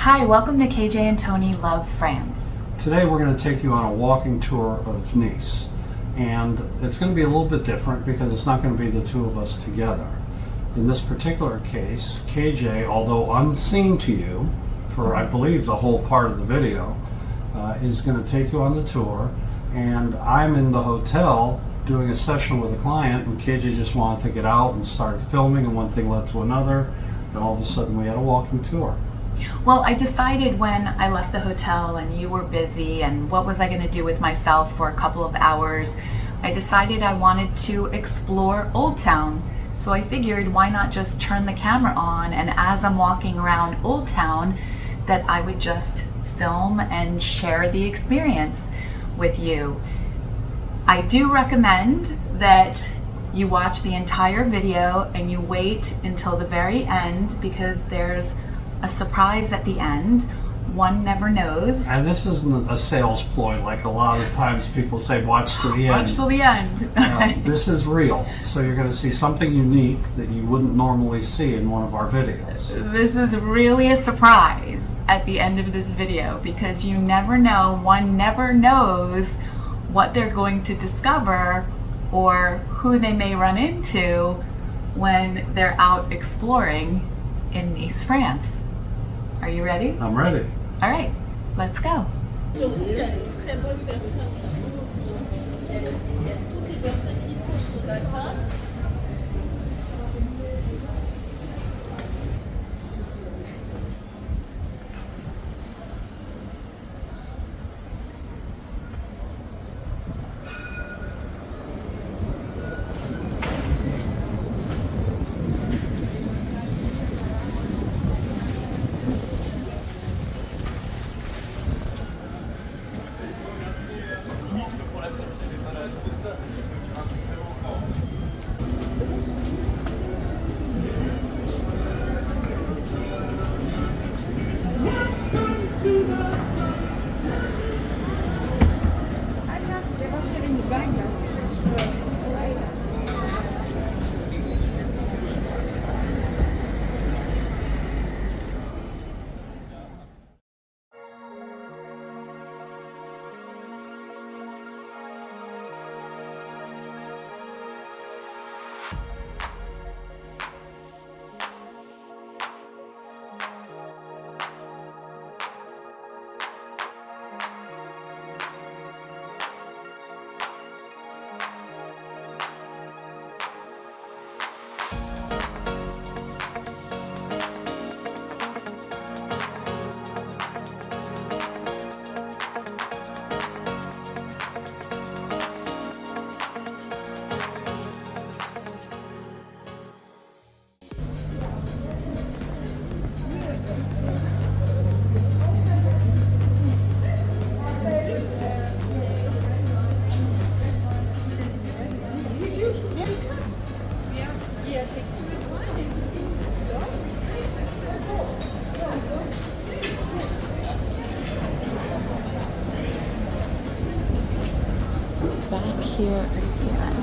Hi, welcome to KJ and Tony Love France. Today we're going to take you on a walking tour of Nice, and it's going to be a little bit different because it's not going to be the two of us together. In this particular case, KJ, although unseen to you for I believe the whole part of the video, is going to take you on the tour, and I'm in the hotel doing a session with a client, and KJ just wanted to get out and started filming, and one thing led to another, and all of a sudden we had a walking tour. Well, I decided when I left the hotel and you were busy and what was I going to do with myself for a couple of hours, I decided I wanted to explore Old Town. So I figured why not just turn the camera on, and as I'm walking around Old Town that I would just film and share the experience with you. I do recommend that you watch the entire video and you wait until the very end because there's a surprise at the end. One never knows. And this isn't a sales ploy like a lot of times people say watch to the end. Watch till the end. This is real, so you're going to see something unique that you wouldn't normally see in one of our videos. This is really a surprise at the end of this video because you never know, one never knows what they're going to discover or who they may run into when they're out exploring in Nice, France. Are you ready? I'm ready. All right, let's go. Back here again.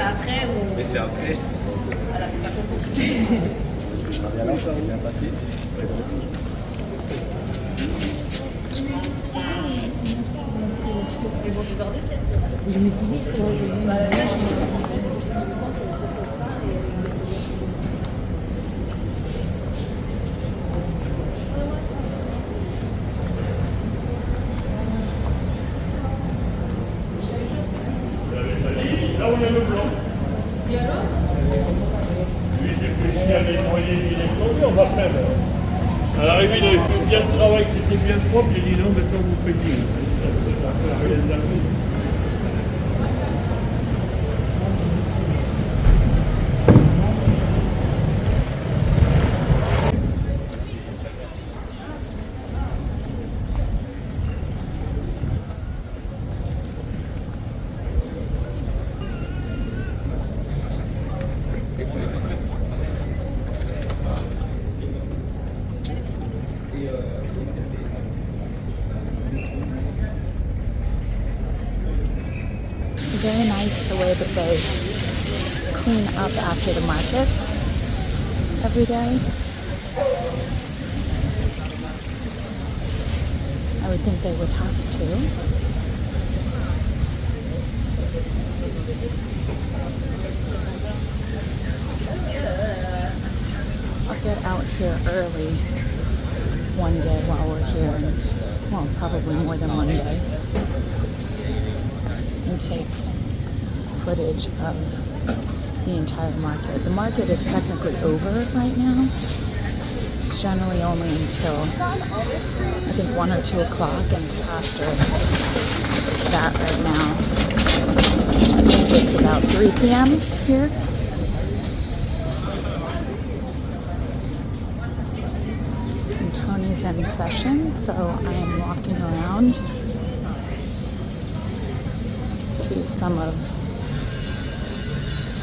après ou... Mais c'est après. Voilà, c'est pas compliqué. Alors, ça s'est bien passé. Mais bon, 2h02, c'est... Je me dis oui, moi je vais... Bah, là, je pense que c'est ça et... Là, on a le blanc. Et alors? Lui, j'ai réfléchi à nettoyer, il est tombé, on va faire. À l'arrivée, il avait fait bien le travail, c'était bien propre, j'ai dit non, maintenant vous payez. Very nice the way that they clean up after the market every day. I would think they would have to. I'll get out here early one day while we're here, well, probably more than one day, and take footage of the entire market. The market is technically over right now. It's generally only until I think 1 or 2 o'clock, and it's after that right now. I think it's about 3 p.m. here. And Tony's in session, so I am walking around to some of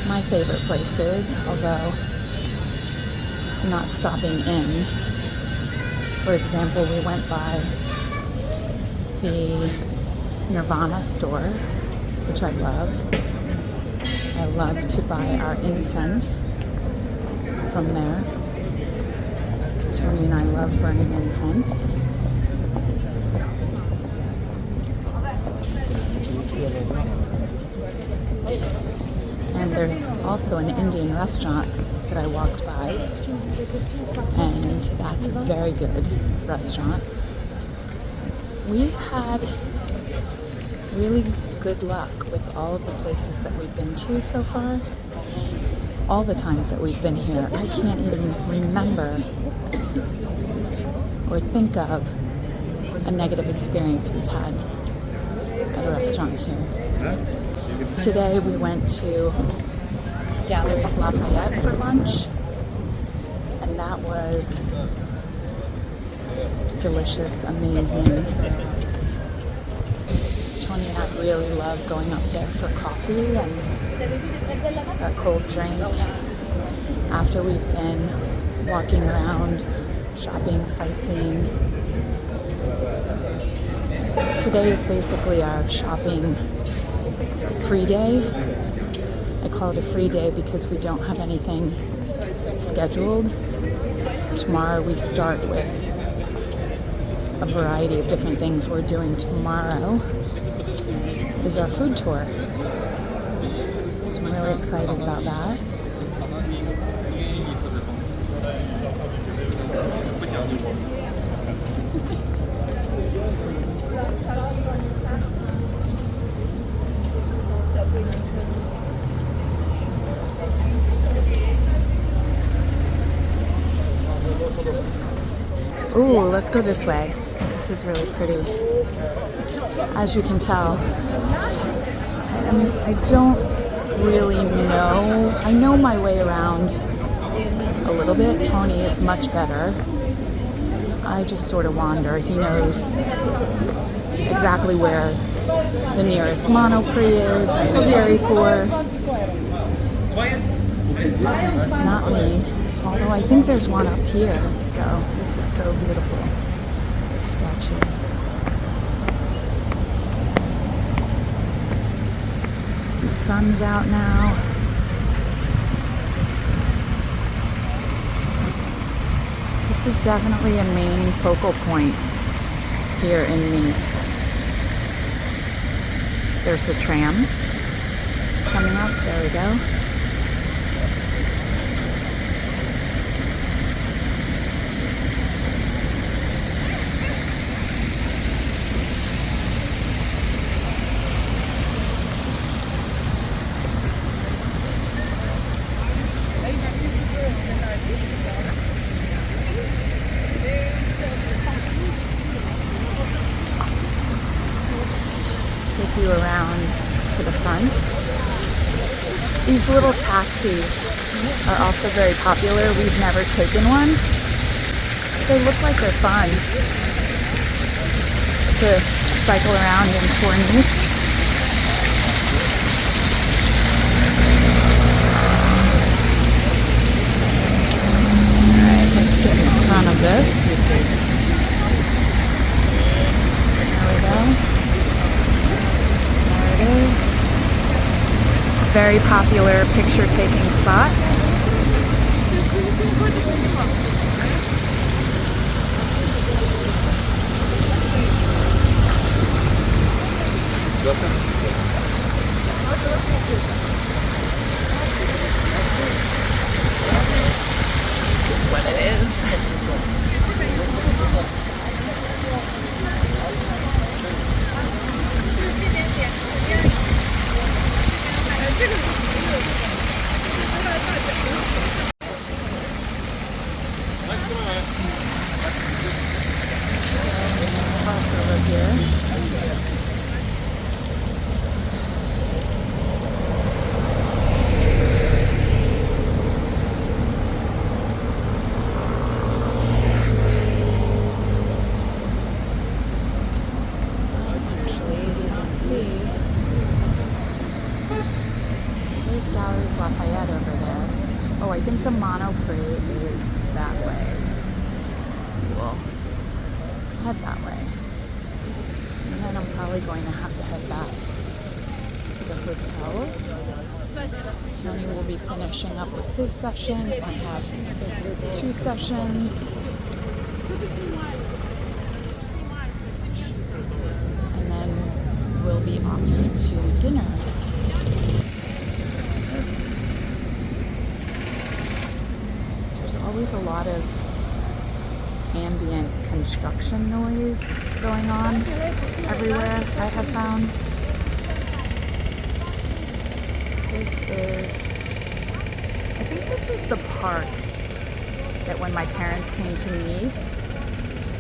my favorite places, although I'm not stopping in. For example, we went by the Nirvana store, which I love. I love to buy our incense from there. Tony and I love burning incense. And there's also an Indian restaurant that I walked by, and that's a very good restaurant. We've had really good luck with all of the places that we've been to so far. All the times that we've been here, I can't even remember or think of a negative experience we've had at a restaurant here. Today we went to Galeries Lafayette for lunch, and that was delicious, amazing. Tony and I really love going up there for coffee and a cold drink after we've been walking around, shopping, sightseeing. Today is basically our shopping free day. I call it a free day because we don't have anything scheduled. Tomorrow we start with a variety of different things we're doing. Tomorrow is our food tour. So I'm really excited about that. Ooh, let's go this way. This is really pretty. As you can tell, I don't really know. I know my way around a little bit. Tony is much better. I just sort of wander. He knows exactly where the nearest Monoprix is and the Dairy for. Not me. Although I think there's one up here. Go. This is so beautiful. This statue. The sun's out now. This is definitely a main focal point here in Nice. There's the tram coming up. There we go. Take you around to the front. These little taxis are also very popular. We've never taken one. They look like they're fun to cycle around in Nice. Alright, let's get in front of this. There we go. Very popular picture-taking spot. This is what it is. Over here. There's Galeries Lafayette over there. Oh, I think the Monoprix is that way. We'll head that way. And then I'm probably going to have to head back to the hotel. Tony will be finishing up with his session. I have 2 sessions. And then we'll be off to dinner. There's always a lot of ambient construction noise going on everywhere, I have found. I think this is the park that when my parents came to Nice,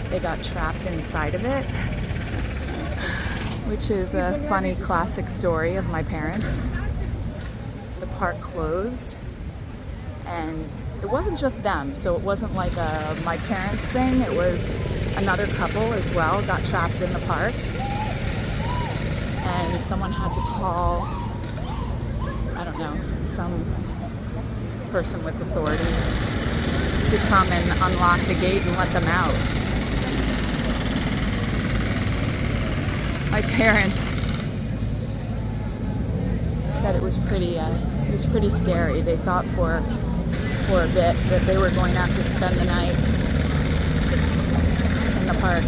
they got trapped inside of it, which is a funny classic story of my parents. The park closed, and it wasn't just them, so it wasn't like my parents' thing. It was another couple as well got trapped in the park, and someone had to call, I don't know, some person with authority to come and unlock the gate and let them out. My parents said it was pretty scary. They thought for a bit that they were going to have to spend the night in the park.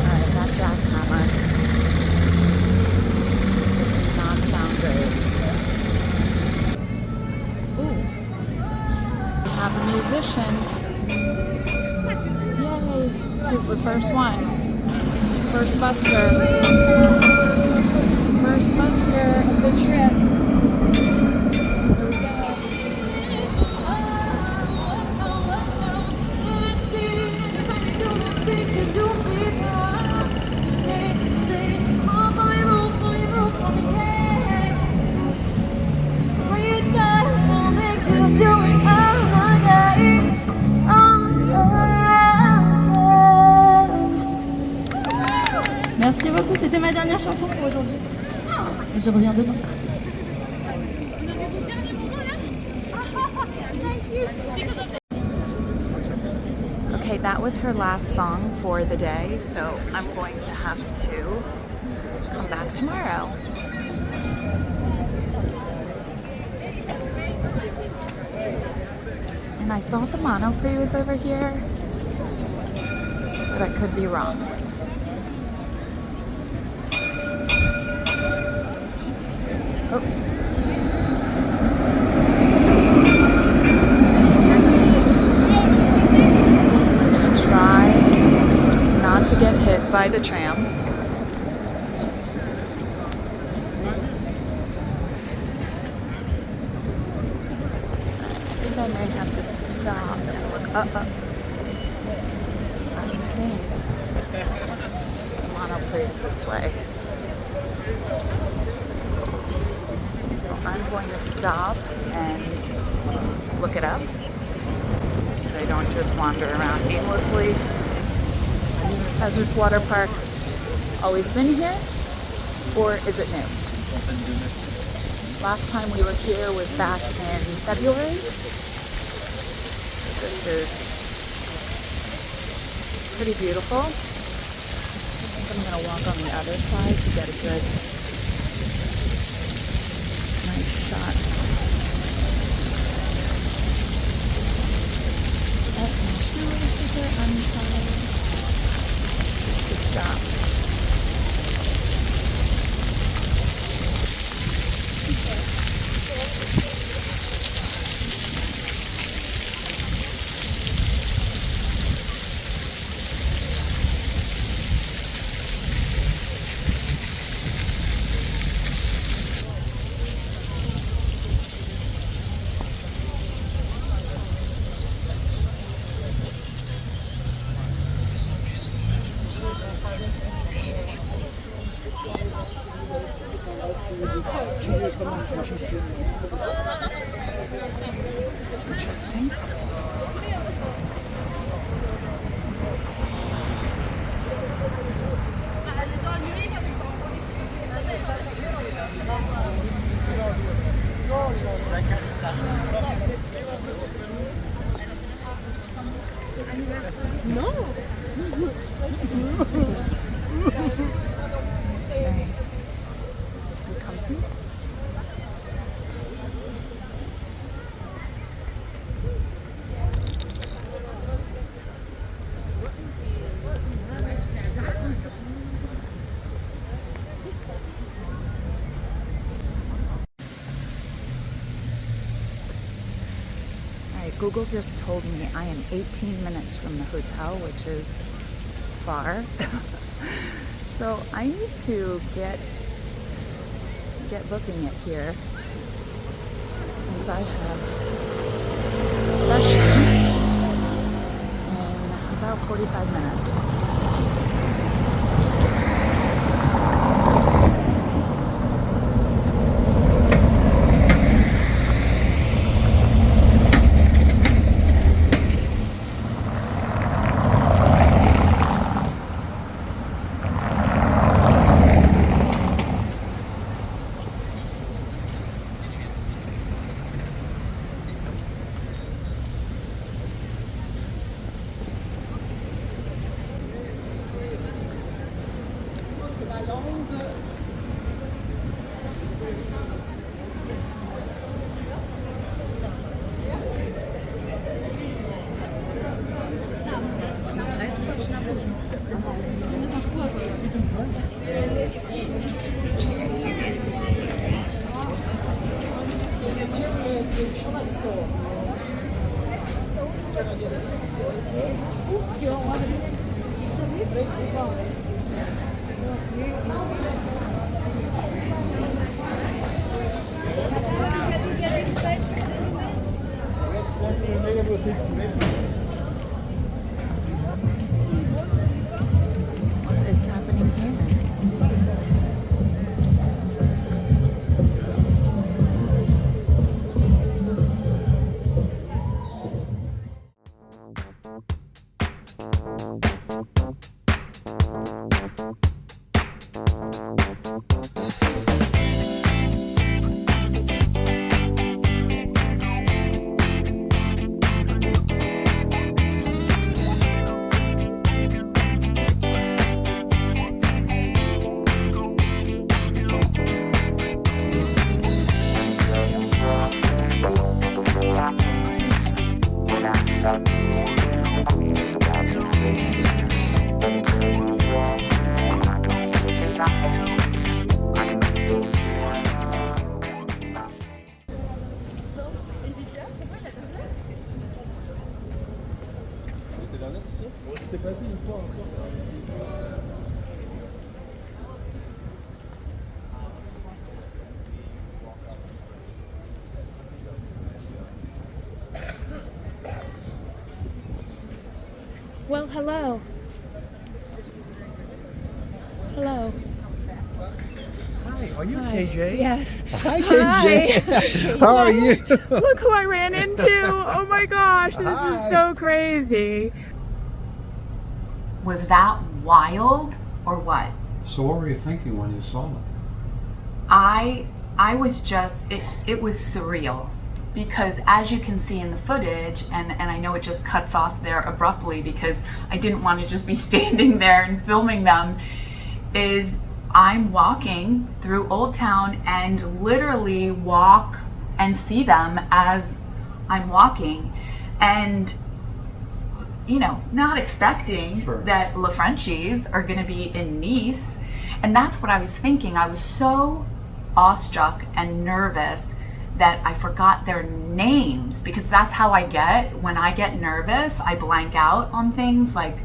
Alright, that jackhammer does not sound good. Ooh. We have a musician. Yay! This is the first one. First busker. First busker of the trip. Here we go. Merci beaucoup, c'était ma dernière chanson pour aujourd'hui. Et je reviens demain. Okay, that was her last song for the day, so I'm going to have to come back tomorrow. I thought the Monoprix was over here, but I could be wrong. Oh. I'm gonna try not to get hit by the tram. I may have to stop and look up. I think the Monoprix is this way. So I'm going to stop and look it up so I don't just wander around aimlessly. Has this water park always been here, or is it new? Last time we were here was back in February. This is pretty beautiful. I think I'm going to walk on the other side to get a good, nice shot. Oh, my shoelaces are untied. Just stop. Interesting. No. Is it comfy? Google just told me I am 18 minutes from the hotel, which is far. So I need to get booking it here since I have a session in about 45 minutes. What is happening here? J'étais passé une fois encore. Well, hello. Hello. Hi, are you Hi. KJ? Yes. Hi, KJ. How are you? Look who I ran into. Oh my gosh, this Hi. is so crazy. Was that wild or what? So what were you thinking when you saw them? I was just, it was surreal, because as you can see in the footage, and I know it just cuts off there abruptly because I didn't want to just be standing there and filming them, is I'm walking through Old Town and literally walk and see them as I'm walking, and you know, not expecting Sure. that Le Frenchies are going to be in Nice. And that's what I was thinking. I was so awestruck and nervous that I forgot their names, because that's how I get when I get nervous. I blank out on things. Like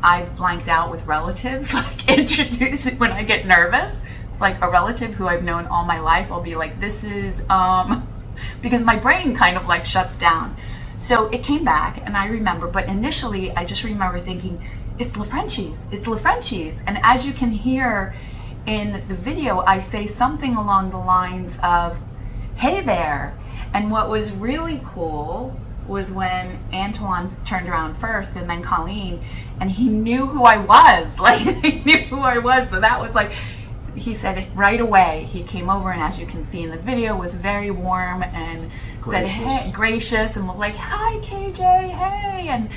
I've blanked out with relatives, like introducing when I get nervous. It's like a relative who I've known all my life. I'll be like, this is, because my brain kind of like shuts down. So it came back and I remember, but initially I just remember thinking, it's Le Frenchies, it's Le Frenchies. And as you can hear in the video, I say something along the lines of, hey there. And what was really cool was when Antoine turned around first and then Colleen, and he knew who I was. Like, he knew who I was. So that was like, he said it right away. He came over, and as you can see in the video, was very warm and Gracious. said, hey, gracious, and was like, hi KJ, hey. And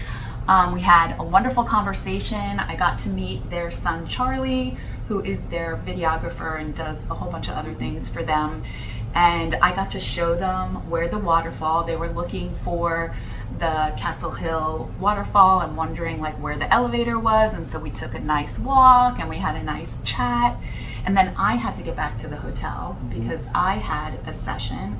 we had a wonderful conversation. I got to meet their son Charlie, who is their videographer and does a whole bunch of other things for them. And I got to show them where the waterfall, they were looking for the Castle Hill waterfall and wondering like where the elevator was. And so we took a nice walk and we had a nice chat. And then I had to get back to the hotel because I had a session.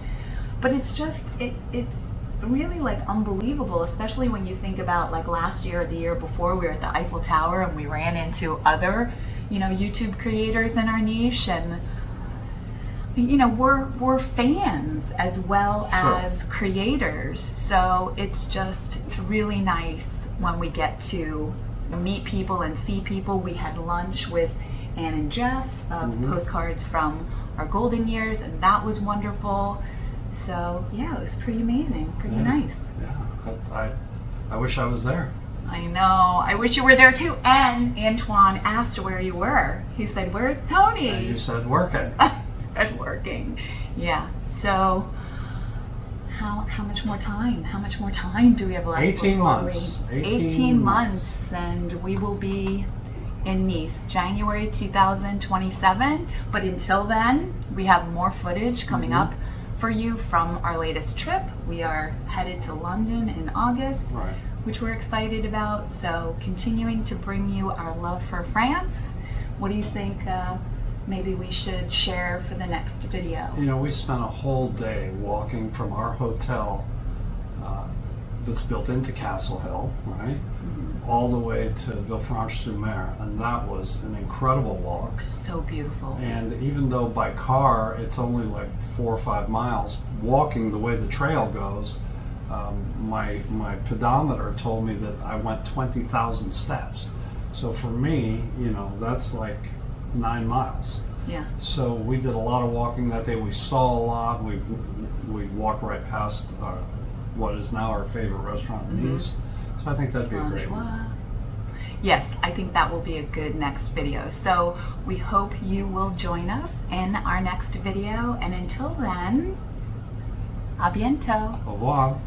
But it's just, it's really like unbelievable, especially when you think about like last year or the year before, we were at the Eiffel Tower and we ran into other, you know, YouTube creators in our niche, and you know, we're fans as well as creators. So it's really nice when we get to meet people and see people. We had lunch with Ann and Jeff of Postcards from Our Golden Years, and that was wonderful. So yeah, it was pretty amazing, pretty nice. Yeah, I wish I was there. I know. I wish you were there too. And Antoine asked where you were. He said, "Where's Tony?" And you said working. And working. Yeah. So how much more time? How much more time do we have left? 18 before months. 18 months, and we will be in Nice, January 2027. But until then, we have more footage coming up for you from our latest trip. We are headed to London in August, Right. which we're excited about. So continuing to bring you our love for France. What do you think maybe we should share for the next video? You know, we spent a whole day walking from our hotel that's built into Castle Hill, right, all the way to Villefranche-sur-Mer, and that was an incredible walk. So beautiful. And even though by car it's only like 4 or 5 miles, walking the way the trail goes, my pedometer told me that I went 20,000 steps. So for me, you know, that's like 9 miles. Yeah. So we did a lot of walking that day. We saw a lot. We walked right past what is now our favorite restaurant in Nice. So I think that'd be a great one. Yes, I think that will be a good next video. So we hope you will join us in our next video. And until then, à bientôt. Au revoir.